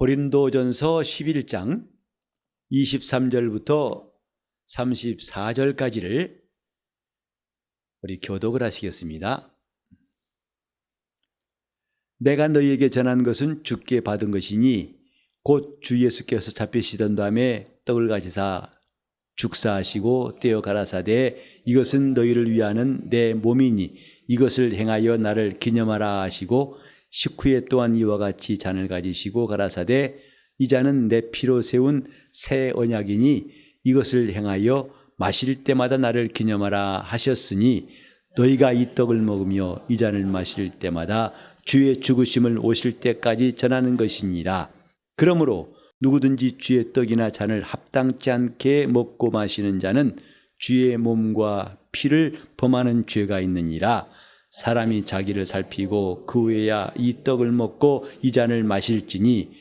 고린도전서 11장 23절부터 34절까지를 우리 교독을 하시겠습니다. 내가 너희에게 전한 것은 주께 받은 것이니 곧 주 예수께서 잡히시던 밤에 떡을 가지사 축사하시고 떼어 가라사대 이것은 너희를 위하는 내 몸이니 이것을 행하여 나를 기념하라 하시고 식후에 또한 이와 같이 잔을 가지시고 가라사대 이 잔은 내 피로 세운 새 언약이니 이것을 행하여 마실 때마다 나를 기념하라 하셨으니 너희가 이 떡을 먹으며 이 잔을 마실 때마다 주의 죽으심을 오실 때까지 전하는 것이니라. 그러므로 누구든지 주의 떡이나 잔을 합당치 않게 먹고 마시는 자는 주의 몸과 피를 범하는 죄가 있느니라. 사람이 자기를 살피고 그 후에야 이 떡을 먹고 이 잔을 마실지니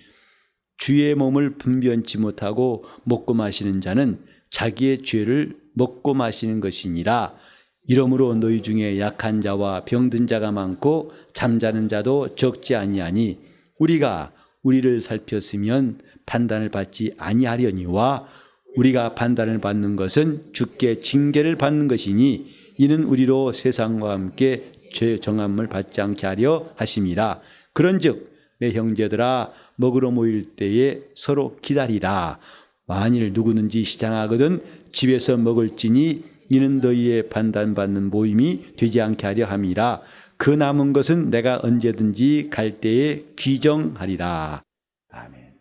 주의 몸을 분변치 못하고 먹고 마시는 자는 자기의 죄를 먹고 마시는 것이니라. 이러므로 너희 중에 약한 자와 병든 자가 많고 잠자는 자도 적지 아니하니 우리가 우리를 살폈으면 판단을 받지 아니하려니와 우리가 판단을 받는 것은 주께 징계를 받는 것이니 이는 우리로 세상과 함께 죄 정함을 받지 않게 하려 하심이라. 그런즉 내 형제들아 먹으러 모일 때에 서로 기다리라. 만일 누구든지 시장하거든 집에서 먹을지니 이는 너희의 판단받는 모임이 되지 않게 하려 함이라. 그 남은 것은 내가 언제든지 갈 때에 귀정하리라. 아멘.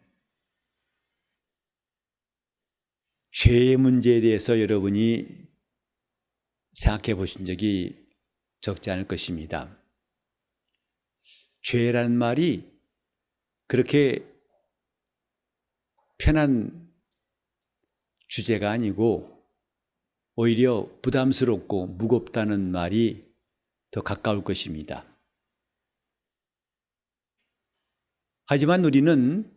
죄의 문제에 대해서 여러분이 생각해 보신 적이 적지 않을 것입니다. 죄라는 말이 그렇게 편한 주제가 아니고 오히려 부담스럽고 무겁다는 말이 더 가까울 것입니다. 하지만 우리는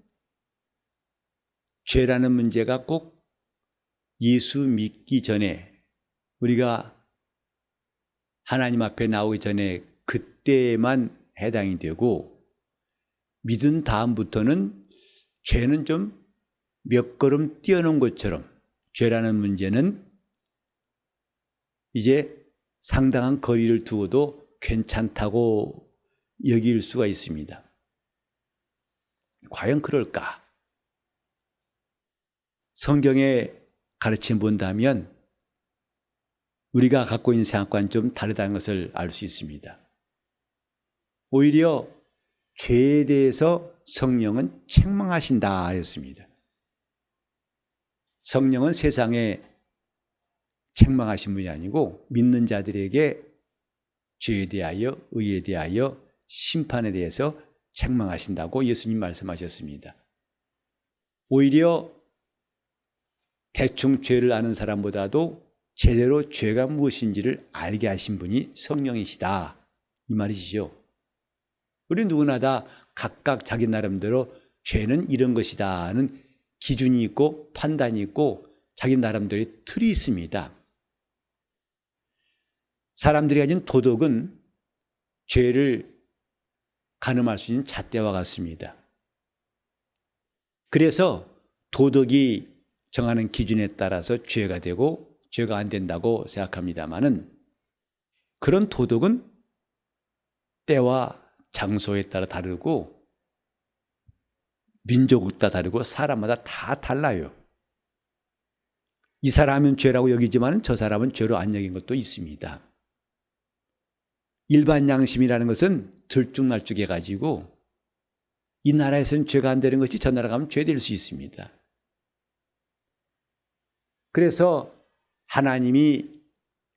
죄라는 문제가 꼭 예수 믿기 전에 우리가 하나님 앞에 나오기 전에 그때만 해당이 되고 믿은 다음부터는 죄는 좀 몇 걸음 뛰어넘은 것처럼 죄라는 문제는 이제 상당한 거리를 두어도 괜찮다고 여길 수가 있습니다. 과연 그럴까? 성경의 가르침 본다면 우리가 갖고 있는 생각과는 좀 다르다는 것을 알 수 있습니다. 오히려 죄에 대해서 성령은 책망하신다 했습니다. 성령은 세상에 책망하신 분이 아니고 믿는 자들에게 죄에 대하여 의에 대하여 심판에 대해서 책망하신다고 예수님 말씀하셨습니다. 오히려 대충 죄를 아는 사람보다도 제대로 죄가 무엇인지를 알게 하신 분이 성령이시다 이 말이시죠. 우리 누구나 다 각각 자기 나름대로 죄는 이런 것이다 하는 기준이 있고 판단이 있고 자기 나름대로의 틀이 있습니다. 사람들이 가진 도덕은 죄를 가늠할 수 있는 잣대와 같습니다. 그래서 도덕이 정하는 기준에 따라서 죄가 되고 죄가 안 된다고 생각합니다마는 그런 도덕은 때와 장소에 따라 다르고 민족에 따라 다르고 사람마다 다 달라요. 이 사람은 죄라고 여기지만 저 사람은 죄로 안 여긴 것도 있습니다. 일반 양심이라는 것은 들쭉날쭉해가지고 이 나라에서는 죄가 안 되는 것이 저 나라 가면 죄 될 수 있습니다. 그래서 하나님이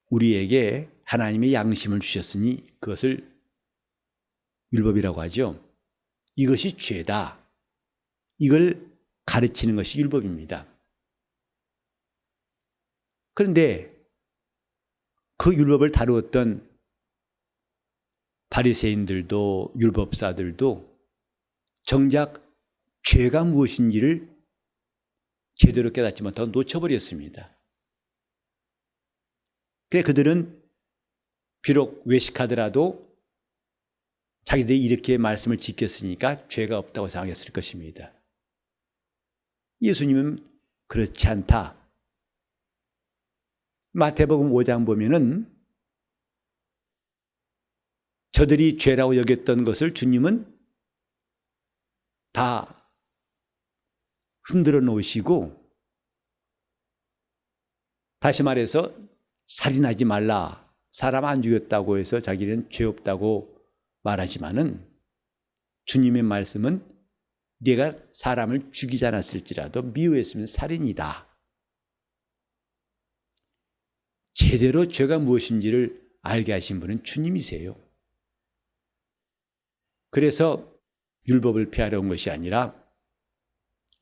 우리에게 하나님의 양심을 주셨으니 그것을 율법이라고 하죠. 이것이 죄다. 이걸 가르치는 것이 율법입니다. 그런데 그 율법을 다루었던 바리새인들도 율법사들도 정작 죄가 무엇인지를 제대로 깨닫지 못하고 놓쳐버렸습니다. 그래 그들은 비록 외식하더라도 자기들이 이렇게 말씀을 지켰으니까 죄가 없다고 생각했을 것입니다. 예수님은 그렇지 않다. 마태복음 5장 보면은 저들이 죄라고 여겼던 것을 주님은 다 흔들어 놓으시고, 다시 말해서 살인하지 말라, 사람 안 죽였다고 해서 자기는 죄 없다고 말하지만은 주님의 말씀은 네가 사람을 죽이지 않았을지라도 미워했으면 살인이다. 제대로 죄가 무엇인지를 알게 하신 분은 주님이세요. 그래서 율법을 폐하러 온 것이 아니라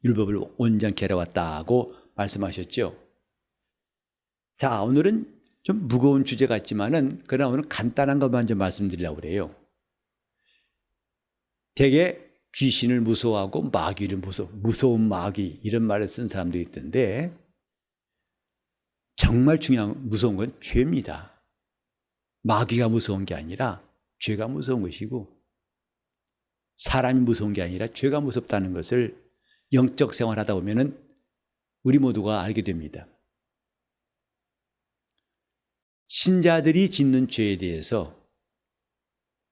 율법을 온전케 하러 왔다고 말씀하셨죠. 자, 오늘은 좀 무거운 주제 같지만은 그러나 오늘 간단한 것만 좀 말씀드리려고 그래요. 대개 귀신을 무서워하고 마귀를 무서운 마귀 이런 말을 쓴 사람도 있던데, 정말 중요한 무서운 건 죄입니다. 마귀가 무서운 게 아니라 죄가 무서운 것이고, 사람이 무서운 게 아니라 죄가 무섭다는 것을 영적 생활하다 보면은 우리 모두가 알게 됩니다. 신자들이 짓는 죄에 대해서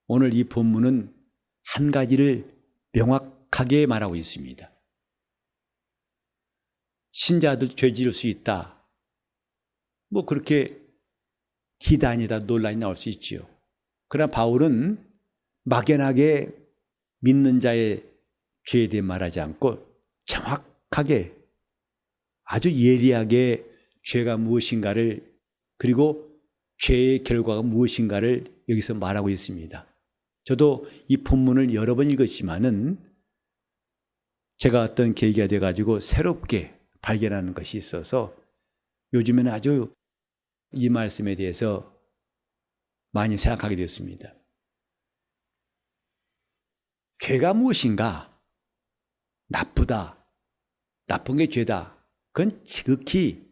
오늘 이 본문은 한 가지를 명확하게 말하고 있습니다. 신자들 죄 지을 수 있다. 뭐 그렇게 기단이다 논란이 나올 수 있지요. 그러나 바울은 막연하게 믿는 자의 죄에 대해 말하지 않고 정확하게 아주 예리하게 죄가 무엇인가를, 그리고 죄의 결과가 무엇인가를 여기서 말하고 있습니다. 저도 이 본문을 여러 번 읽었지만은 제가 어떤 계기가 돼가지고 새롭게 발견하는 것이 있어서 요즘에는 아주 이 말씀에 대해서 많이 생각하게 되었습니다. 죄가 무엇인가? 나쁘다. 나쁜 게 죄다. 그건 지극히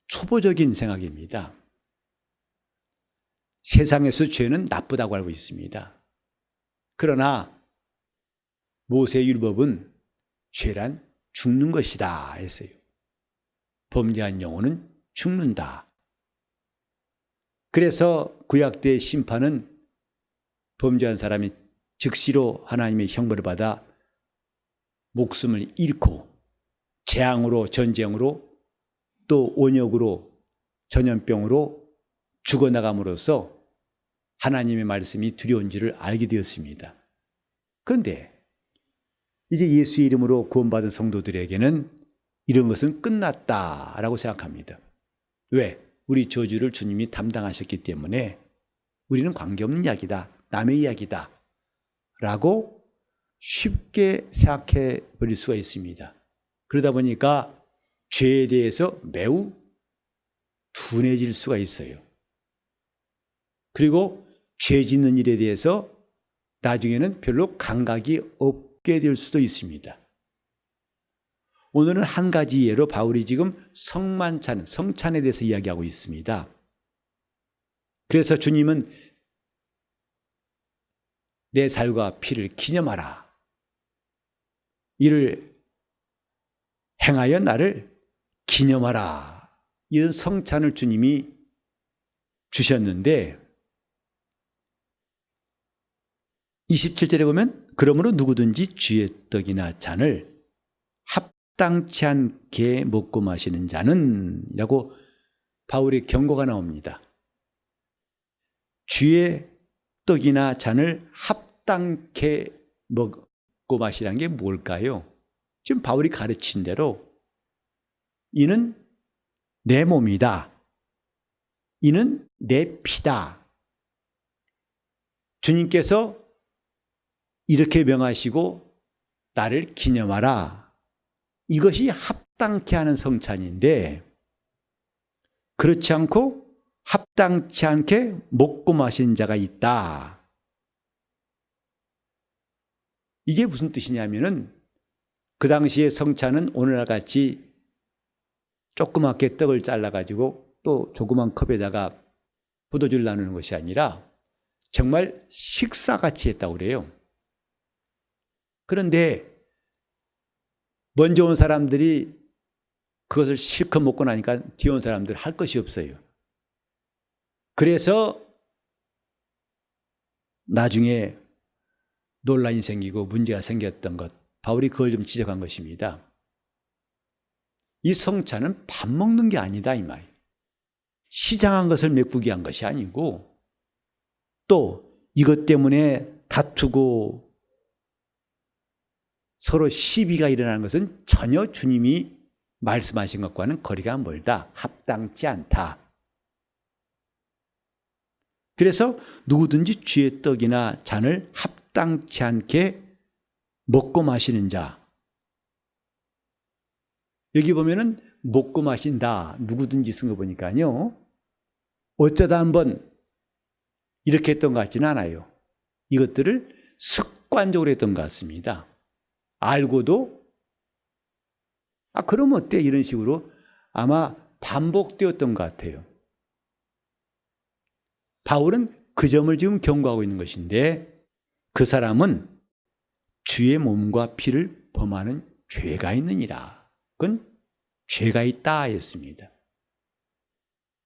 초보적인 생각입니다. 세상에서 죄는 나쁘다고 알고 있습니다. 그러나 모세의 율법은 죄란 죽는 것이다 했어요. 범죄한 영혼은 죽는다. 그래서 구약 때 심판은 범죄한 사람이 즉시로 하나님의 형벌을 받아 목숨을 잃고 재앙으로, 전쟁으로, 또 온역으로, 전염병으로 죽어나감으로써 하나님의 말씀이 두려운 줄을 알게 되었습니다. 그런데 이제 예수의 이름으로 구원받은 성도들에게는 이런 것은 끝났다라고 생각합니다. 왜? 우리 저주를 주님이 담당하셨기 때문에 우리는 관계없는 이야기다, 남의 이야기다 라고 쉽게 생각해 버릴 수가 있습니다. 그러다 보니까 죄에 대해서 매우 둔해질 수가 있어요. 그리고 죄 짓는 일에 대해서 나중에는 별로 감각이 없게 될 수도 있습니다. 오늘은 한 가지 예로 바울이 지금 성찬에 대해서 이야기하고 있습니다. 그래서 주님은 내 살과 피를 기념하라. 이를 행하여 나를 기념하라. 이런 성찬을 주님이 주셨는데 27절에 보면 그러므로 누구든지 쥐의 떡이나 잔을 합당치 않게 먹고 마시는 자는 라고 바울의 경고가 나옵니다. 쥐의 떡이나 잔을 합당케 먹고 마시라는 게 뭘까요? 지금 바울이 가르친 대로 이는 내 몸이다. 이는 내 피다. 주님께서 이렇게 명하시고 나를 기념하라. 이것이 합당케 하는 성찬인데 그렇지 않고 합당치 않게 먹고 마신 자가 있다. 이게 무슨 뜻이냐면은 그 당시의 성찬은 오늘날 같이 조그맣게 떡을 잘라가지고 또 조그만 컵에다가 포도주를 나누는 것이 아니라 정말 식사같이 했다고 그래요. 그런데 먼저 온 사람들이 그것을 실컷 먹고 나니까 뒤에 온 사람들 할 것이 없어요. 그래서 나중에 논란이 생기고 문제가 생겼던 것, 바울이 그걸 좀 지적한 것입니다. 이 성찬은 밥 먹는 게 아니다 이 말이에요. 시장한 것을 메꾸기 한 것이 아니고, 또 이것 때문에 다투고 서로 시비가 일어나는 것은 전혀 주님이 말씀하신 것과는 거리가 멀다, 합당치 않다. 그래서 누구든지 주의 떡이나 잔을 합당치 않게 먹고 마시는 자, 여기 보면은 먹고 마신다, 누구든지 쓴 거 보니까요, 어쩌다 한번 이렇게 했던 것 같지는 않아요. 이것들을 습관적으로 했던 것 같습니다. 알고도 그럼 어때? 이런 식으로 아마 반복되었던 것 같아요. 바울은 그 점을 지금 경고하고 있는 것인데, 그 사람은 주의 몸과 피를 범하는 죄가 있느니라. 그건 죄가 있다 했습니다.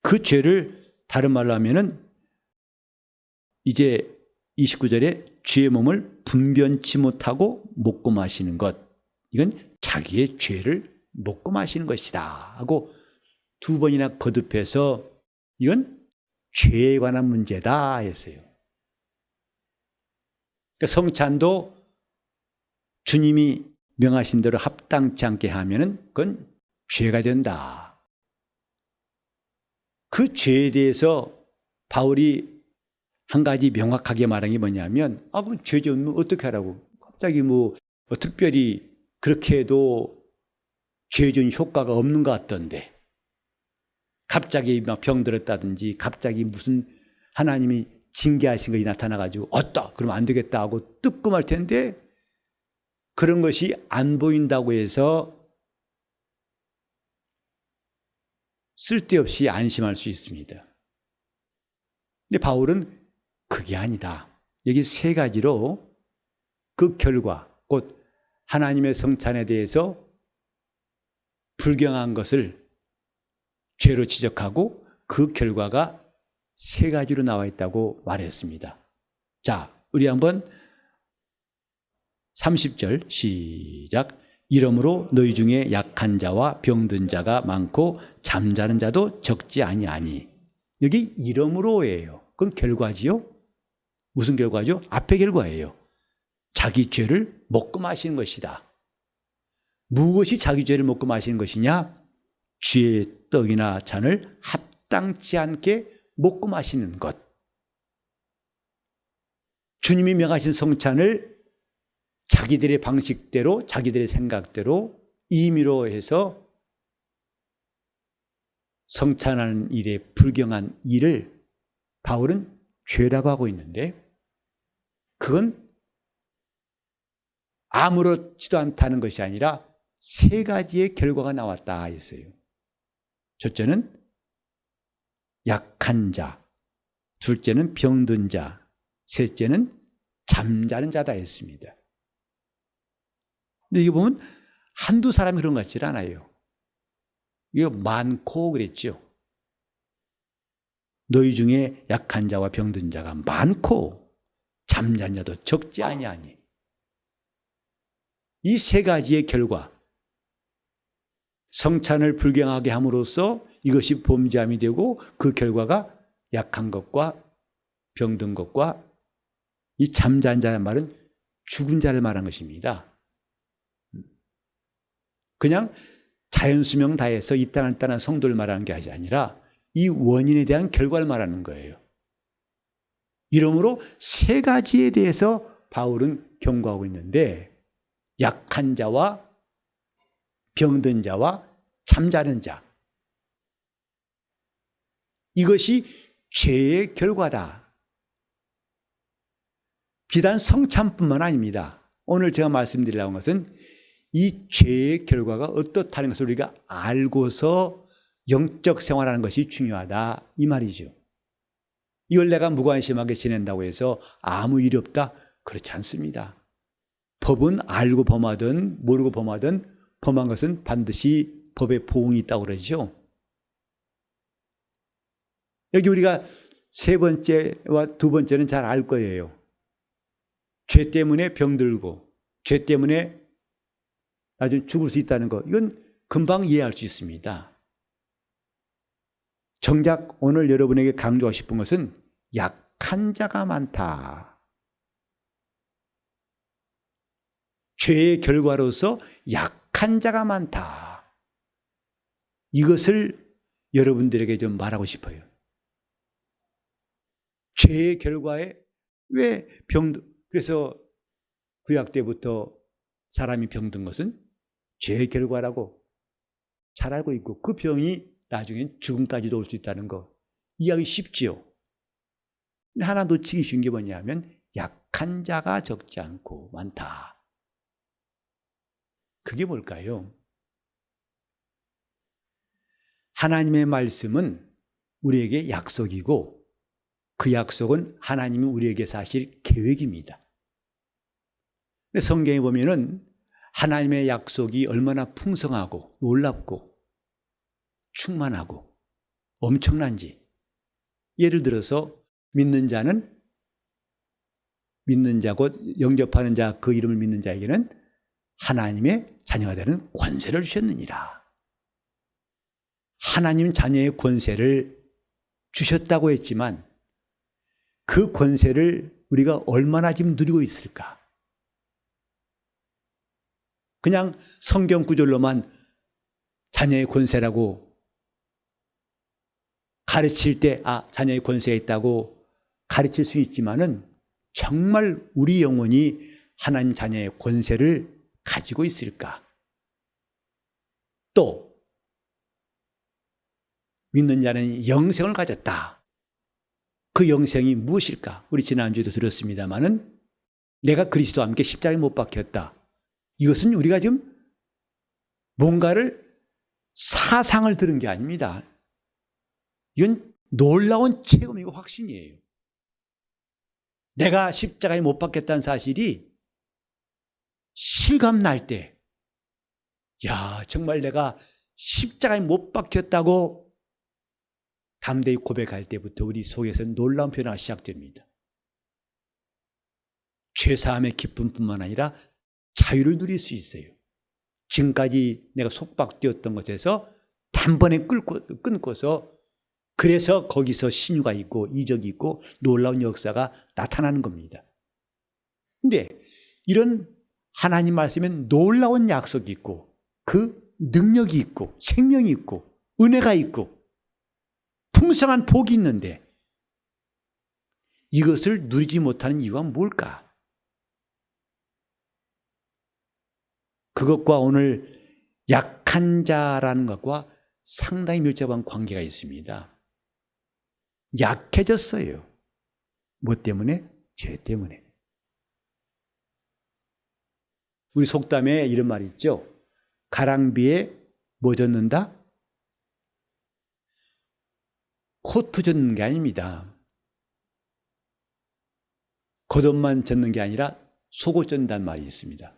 그 죄를 다른 말로 하면은 이제 29절에 주의 몸을 분변치 못하고 먹고 마시는 것, 이건 자기의 죄를 먹고 마시는 것이다 하고 두 번이나 거듭해서 이건 죄에 관한 문제다 했어요. 그러니까 성찬도 주님이 명하신 대로 합당치 않게 하면은 그건 죄가 된다. 그 죄에 대해서 바울이 한 가지 명확하게 말한 게 뭐냐면, 그럼 죄지 어떻게 하라고? 갑자기 특별히 그렇게 해도 죄 지은 효과가 없는 것 같던데, 갑자기 막 병들었다든지, 갑자기 무슨 하나님이 징계하신 것이 나타나가지고 어떠? 그러면 안 되겠다 하고 뜨끔할 텐데, 그런 것이 안 보인다고 해서 쓸데없이 안심할 수 있습니다. 근데 바울은 그게 아니다. 여기 세 가지로 그 결과, 곧 하나님의 성찬에 대해서 불경한 것을 죄로 지적하고 그 결과가 세 가지로 나와 있다고 말했습니다. 자, 우리 한번 30절 시작. 이러므로 너희 중에 약한 자와 병든 자가 많고 잠자는 자도 적지 아니하니. 여기 이러므로예요. 그건 결과지요. 무슨 결과죠? 앞의 결과예요. 자기 죄를 먹고 마시는 것이다. 무엇이 자기 죄를 먹고 마시는 것이냐? 주의 떡이나 잔을 합당치 않게 먹고 마시는 것. 주님이 명하신 성찬을 자기들의 방식대로, 자기들의 생각대로 임의로 해서 성찬하는 일에 불경한 일을 바울은 죄라고 하고 있는데, 그건 아무렇지도 않다는 것이 아니라 세 가지의 결과가 나왔다 했어요. 첫째는 약한 자, 둘째는 병든 자, 셋째는 잠자는 자다 했습니다. 근데 이거 보면 한두 사람이 그런 것 같지 않아요. 이거 많고 그랬죠. 너희 중에 약한 자와 병든 자가 많고 잠자는 자도 적지 아니하니. 이 세 가지의 결과, 성찬을 불경하게 함으로써 이것이 범죄함이 되고, 그 결과가 약한 것과 병든 것과 이 잠자는 자의 말은 죽은 자를 말한 것입니다. 그냥 자연수명 다해서 이 땅을 떠난 성도를 말하는 게 아니라 이 원인에 대한 결과를 말하는 거예요. 이러므로 세 가지에 대해서 바울은 경고하고 있는데, 약한 자와 병든 자와 잠자는 자, 이것이 죄의 결과다. 비단 성찬뿐만 아닙니다. 오늘 제가 말씀드리려고 한 것은 이 죄의 결과가 어떻다는 것을 우리가 알고서 영적 생활하는 것이 중요하다, 이 말이죠. 이걸 내가 무관심하게 지낸다고 해서 아무 일이 없다? 그렇지 않습니다. 법은 알고 범하든 모르고 범하든 범한 것은 반드시 법의 보응이 있다고 그러죠. 여기 우리가 세 번째와 두 번째는 잘 알 거예요. 죄 때문에 병들고 죄 때문에 나중에 죽을 수 있다는 거, 이건 금방 이해할 수 있습니다. 정작 오늘 여러분에게 강조하고 싶은 것은 약한 자가 많다. 죄의 결과로서 약한 자가 많다. 이것을 여러분들에게 좀 말하고 싶어요. 죄의 결과에 왜 그래서 구약 때부터 사람이 병든 것은 죄의 결과라고 잘 알고 있고, 그 병이 나중엔 죽음까지도 올 수 있다는 거 이해하기 쉽지요. 하나 놓치기 쉬운 게 뭐냐면 약한 자가 적지 않고 많다. 그게 뭘까요? 하나님의 말씀은 우리에게 약속이고, 그 약속은 하나님이 우리에게 사실 계획입니다. 성경에 보면은 하나님의 약속이 얼마나 풍성하고 놀랍고 충만하고 엄청난지, 예를 들어서 믿는 자 곧 영접하는 자, 그 이름을 믿는 자에게는 하나님의 자녀가 되는 권세를 주셨느니라. 하나님 자녀의 권세를 주셨다고 했지만 그 권세를 우리가 얼마나 지금 누리고 있을까? 그냥 성경 구절로만 자녀의 권세라고 가르칠 때 자녀의 권세가 있다고 가르칠 수 있지만은 정말 우리 영혼이 하나님 자녀의 권세를 가지고 있을까? 또 믿는 자는 영생을 가졌다. 그 영생이 무엇일까? 우리 지난주에도 들었습니다마는 내가 그리스도와 함께 십자가에 못 박혔다. 이것은 우리가 지금 뭔가를 사상을 들은 게 아닙니다. 이건 놀라운 체험이고 확신이에요. 내가 십자가에 못 박혔다는 사실이 실감날 때, 정말 내가 십자가에 못 박혔다고 담대히 고백할 때부터 우리 속에서 놀라운 변화가 시작됩니다. 죄사함의 기쁨뿐만 아니라 자유를 누릴 수 있어요. 지금까지 내가 속박되었던 것에서 단번에 끊고서, 그래서 거기서 신유가 있고 이적이 있고 놀라운 역사가 나타나는 겁니다. 근데 이런 하나님 말씀엔 놀라운 약속이 있고, 그 능력이 있고 생명이 있고 은혜가 있고 풍성한 복이 있는데 이것을 누리지 못하는 이유가 뭘까? 그것과 오늘 약한 자라는 것과 상당히 밀접한 관계가 있습니다. 약해졌어요. 뭐 때문에? 죄 때문에. 우리 속담에 이런 말이 있죠. 가랑비에 뭐 젖는다? 코트 젖는 게 아닙니다. 겉옷만 젖는 게 아니라 속옷 젖는다는 말이 있습니다.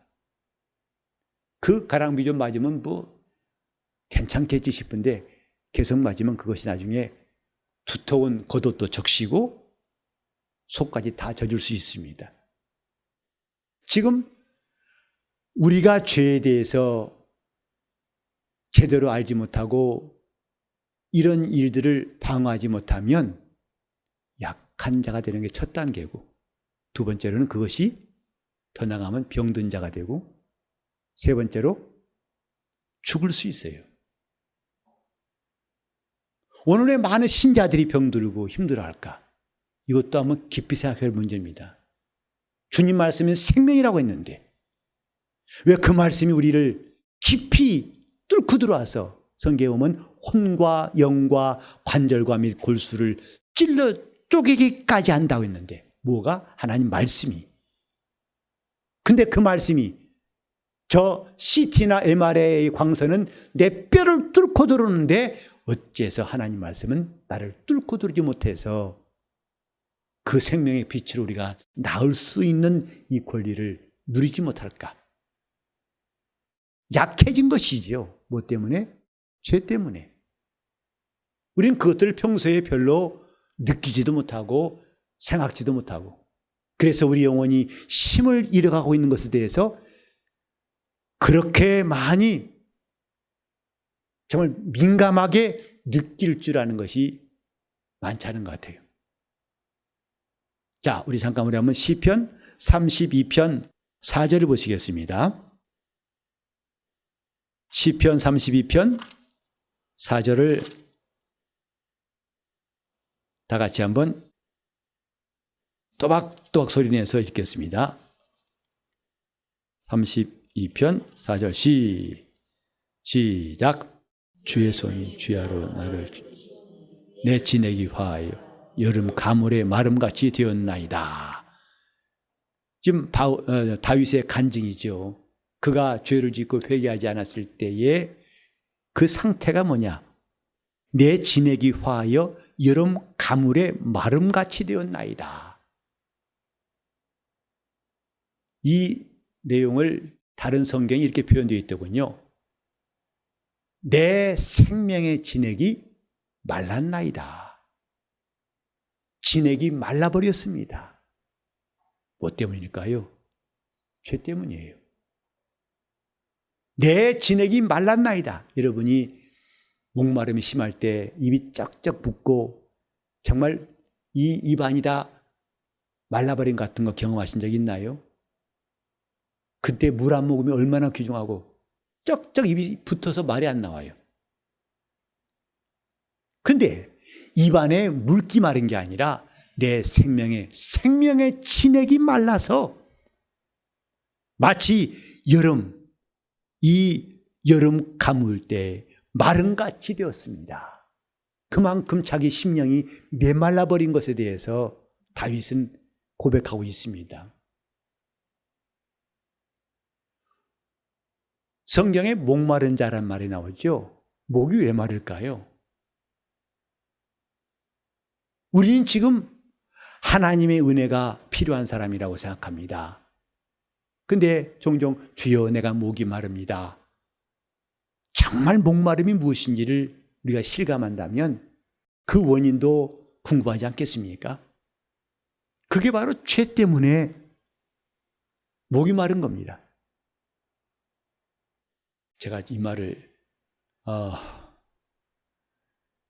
그 가랑비 좀 맞으면 뭐 괜찮겠지 싶은데 계속 맞으면 그것이 나중에 두터운 겉옷도 적시고 속까지 다 젖을 수 있습니다. 지금 우리가 죄에 대해서 제대로 알지 못하고 이런 일들을 방어하지 못하면 약한 자가 되는 게 첫 단계고, 두 번째로는 그것이 더 나가면 병든 자가 되고, 세 번째로 죽을 수 있어요. 오늘 왜 많은 신자들이 병들고 힘들어할까? 이것도 한번 깊이 생각할 문제입니다. 주님 말씀은 생명이라고 했는데 왜 그 말씀이 우리를 깊이 뚫고 들어와서 성경에 보면 혼과 영과 관절과 및 골수를 찔러 쪼개기까지 한다고 했는데, 뭐가? 하나님 말씀이. 근데 그 말씀이 저 CT나 MRI 광선은 내 뼈를 뚫고 들어오는데 어째서 하나님 말씀은 나를 뚫고 들지 못해서 그 생명의 빛으로 우리가 나을 수 있는 이 권리를 누리지 못할까? 약해진 것이죠. 뭐 때문에? 죄 때문에. 우리는 그것들을 평소에 별로 느끼지도 못하고 생각지도 못하고, 그래서 우리 영혼이 힘을 잃어가고 있는 것에 대해서 그렇게 많이 정말 민감하게 느낄 줄 아는 것이 많지 않은 것 같아요. 자, 우리 잠깐 우리 한번 시편 32편 4절을 보시겠습니다. 시편 32편 4절을 다 같이 한번 또박또박 소리내서 읽겠습니다. 32편 4절 시작. 주의 손이 주야로 나를 내 진액이 화하여 여름 가물의 마름같이 되었나이다. 지금 다윗의 간증이죠. 그가 죄를 짓고 회개하지 않았을 때의 그 상태가 뭐냐? 내 진액이 화하여 여름 가물의 마름같이 되었나이다. 이 내용을 다른 성경이 이렇게 표현되어 있더군요. 내 생명의 진액이 말랐나이다. 진액이 말라버렸습니다. 뭐 때문일까요? 죄 때문이에요. 내 진액이 말랐나이다. 여러분이 목마름이 심할 때 입이 쩍쩍 붓고 정말 이 입안이 다 말라버린 것 같은 거 경험하신 적 있나요? 그때 물 안 먹으면 얼마나 귀중하고 쩍쩍 입이 붙어서 말이 안 나와요. 근데 입안에 물기 마른 게 아니라 내 생명의 진액이 말라서 마치 이 여름 가물 때 마름같이 되었습니다. 그만큼 자기 심령이 메말라 버린 것에 대해서 다윗은 고백하고 있습니다. 성경에 목마른 자란 말이 나오죠. 목이 왜 마를까요? 우리는 지금 하나님의 은혜가 필요한 사람이라고 생각합니다. 근데 종종 주여 내가 목이 마릅니다. 정말 목마름이 무엇인지를 우리가 실감한다면 그 원인도 궁금하지 않겠습니까? 그게 바로 죄 때문에 목이 마른 겁니다. 제가 이 말을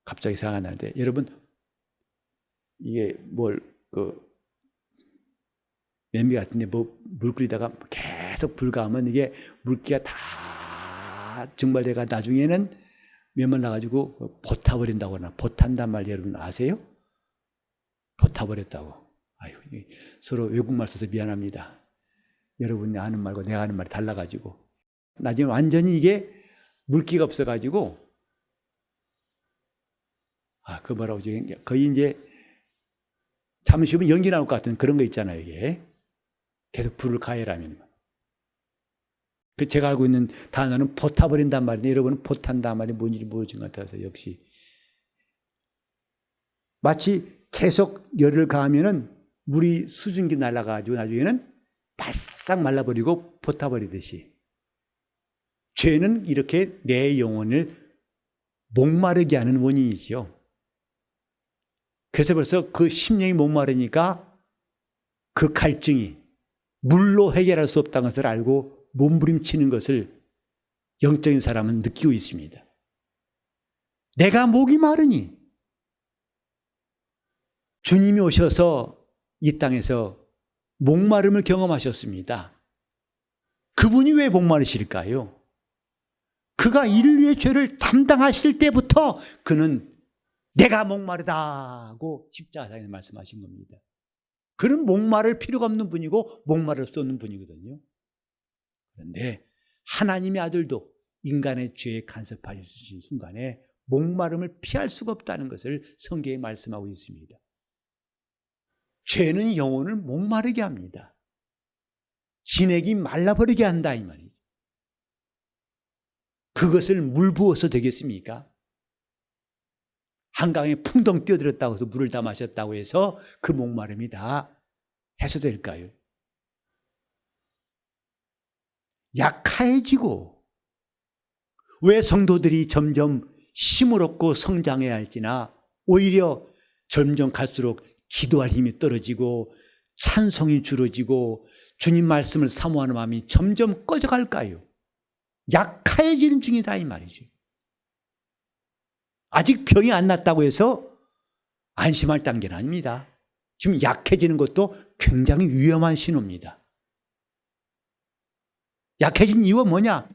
갑자기 생각나는데, 여러분 이게 냄비 같은데 물 끓이다가 계속 불 가면 이게 물기가 다 증발돼가 나중에는 면만 나가지고 버타버린다고 하나. 버탄단 말 여러분 아세요? 버타버렸다고. 아유, 서로 외국말 써서 미안합니다. 여러분이 아는 말과 내가 아는 말이 달라가지고 나중에 완전히 이게 물기가 없어가지고 그 뭐라고 거의 이제 잠시 후면 연기 나올 것 같은 그런 거 있잖아요. 이게 계속 불을 가열하면. 제가 알고 있는 단어는 버타버린단 말인데 여러분은 버탄단 말이 뭔지 모르신 것 같아서 역시 마치 계속 열을 가하면은 물이 수증기 날아가지고 나중에는 바싹 말라버리고 버타버리듯이 죄는 이렇게 내 영혼을 목마르게 하는 원인이죠. 그래서 벌써 그 심령이 목마르니까 그 갈증이 물로 해결할 수 없다는 것을 알고 몸부림치는 것을 영적인 사람은 느끼고 있습니다. 내가 목이 마르니 주님이 오셔서 이 땅에서 목마름을 경험하셨습니다. 그분이 왜 목마르실까요? 그가 인류의 죄를 담당하실 때부터 그는 내가 목마르다고 십자가상에서 말씀하신 겁니다. 그는 목마를 필요가 없는 분이고 목마를 수 없는 분이거든요. 그런데 하나님의 아들도 인간의 죄에 간섭하신 순간에 목마름을 피할 수가 없다는 것을 성경에 말씀하고 있습니다. 죄는 영혼을 목마르게 합니다. 진액이 말라버리게 한다 이 말이죠. 그것을 물 부어서 되겠습니까? 한강에 풍덩 뛰어들었다고 해서 물을 다 마셨다고 해서 그 목마름이 다 해소될까요? 약해지고 왜 성도들이 점점 힘을 얻고 성장해야 할지나 오히려 점점 갈수록 기도할 힘이 떨어지고 찬송이 줄어지고 주님 말씀을 사모하는 마음이 점점 꺼져갈까요? 약해지는 중이다 이 말이죠. 아직 병이 안 났다고 해서 안심할 단계는 아닙니다. 지금 약해지는 것도 굉장히 위험한 신호입니다. 약해진 이유가 뭐냐?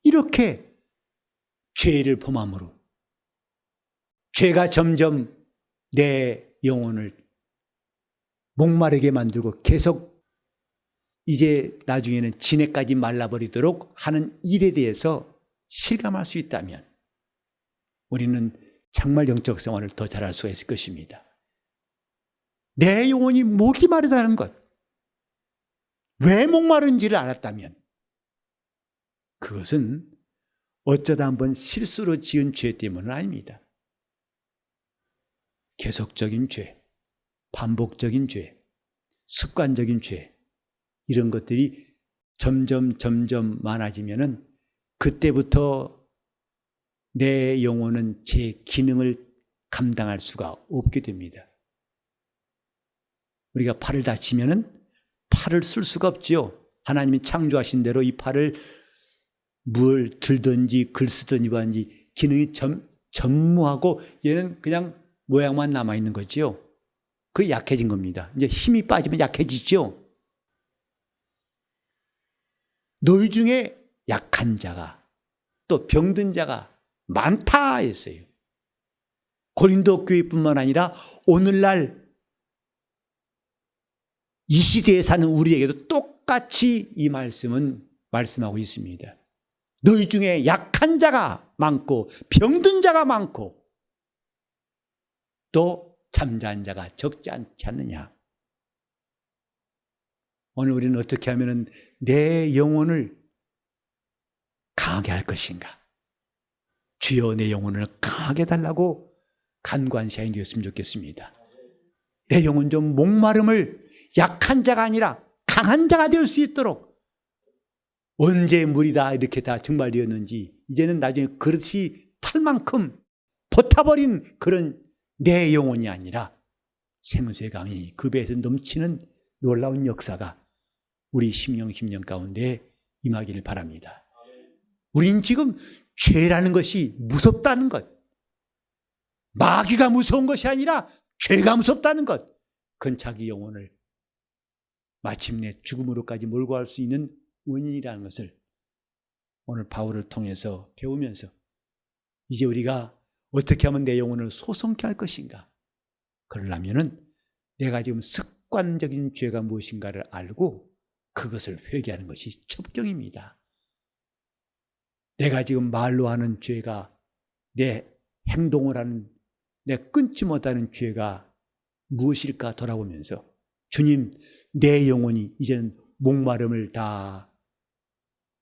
이렇게 죄를 범함으로 죄가 점점 내 영혼을 목마르게 만들고 계속 이제 나중에는 진해까지 말라버리도록 하는 일에 대해서 실감할 수 있다면 우리는 정말 영적 생활을 더 잘할 수가 있을 것입니다. 내 영혼이 목이 마르다는 것, 왜 목마른지를 알았다면 그것은 어쩌다 한번 실수로 지은 죄 때문은 아닙니다. 계속적인 죄, 반복적인 죄, 습관적인 죄, 이런 것들이 점점 많아지면은 그때부터 내 영혼은 제 기능을 감당할 수가 없게 됩니다. 우리가 팔을 다치면은 팔을 쓸 수가 없지요. 하나님이 창조하신 대로 이 팔을 뭘 들든지 글 쓰든지 하든지 기능이 전무하고 얘는 그냥 모양만 남아있는 거지요. 그게 약해진 겁니다. 이제 힘이 빠지면 약해지죠. 너희 중에 약한 자가 또 병든 자가 많다 했어요. 고린도 교회뿐만 아니라 오늘날 이 시대에 사는 우리에게도 똑같이 이 말씀은 말씀하고 있습니다. 너희 중에 약한 자가 많고 병든 자가 많고 또 잠자한 자가 적지 않지 않느냐. 오늘 우리는 어떻게 하면 내 영혼을 강하게 할 것인가. 주여 내 영혼을 강하게 달라고 간구하는 되었으면 좋겠습니다. 내 영혼 좀 목마름을 약한 자가 아니라 강한 자가 될 수 있도록 언제 물이 다 이렇게 다 증발되었는지 이제는 나중에 그릇이 탈 만큼 덮어버린 그런 내 영혼이 아니라 생수의 강이 그 배에서 넘치는 놀라운 역사가 우리 심령 가운데 임하기를 바랍니다. 우린 지금 죄라는 것이 무섭다는 것, 마귀가 무서운 것이 아니라 죄가 무섭다는 것, 그건 자기 영혼을 마침내 죽음으로까지 몰고 갈 수 있는 원인이라는 것을 오늘 바울을 통해서 배우면서 이제 우리가 어떻게 하면 내 영혼을 소성케 할 것인가. 그러려면은 내가 지금 습관적인 죄가 무엇인가를 알고 그것을 회개하는 것이 첩경입니다. 내가 지금 말로 하는 죄가, 내 행동을 하는, 내 끊지 못하는 죄가 무엇일까 돌아보면서 주님, 내 영혼이 이제는 목마름을 다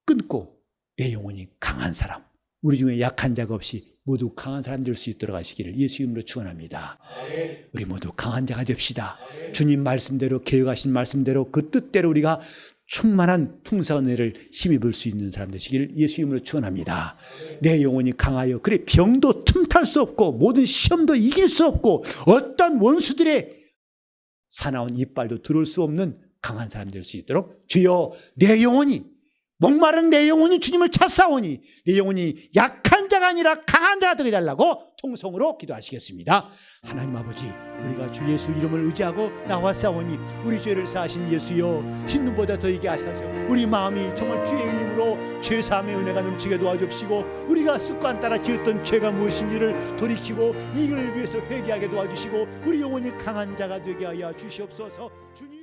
끊고 내 영혼이 강한 사람, 우리 중에 약한 자가 없이 모두 강한 사람 될 수 있도록 하시기를 예수 이름으로 축원합니다. 우리 모두 강한 자가 됩시다. 주님 말씀대로, 계획하신 말씀대로 그 뜻대로 우리가 충만한 풍성한 은혜를 힘입을 수 있는 사람 되시기를 예수 이름으로 축원합니다. 내 영혼이 강하여 그래 병도 틈탈 수 없고 모든 시험도 이길 수 없고 어떤 원수들의 사나운 이빨도 들어올 수 없는 강한 사람 될 수 있도록 주여 내 영혼이 목마른 내 영혼이 주님을 찾사오니 내 영혼이 약한 자가 아니라 강한 자가 되게 달라고 통성으로 기도하시겠습니다. 하나님 아버지, 우리가 주 예수 이름을 의지하고 나왔사오니 우리 죄를 사하신 예수여 흰눈보다 더이게 하소서. 우리 마음이 정말 주의 이름으로 죄사함의 은혜가 넘치게 도와주시고 우리가 습관 따라 지었던 죄가 무엇인지를 돌이키고 이걸 위해서 회개하게 도와주시고 우리 영혼이 강한 자가 되게 하여 주시옵소서. 주님.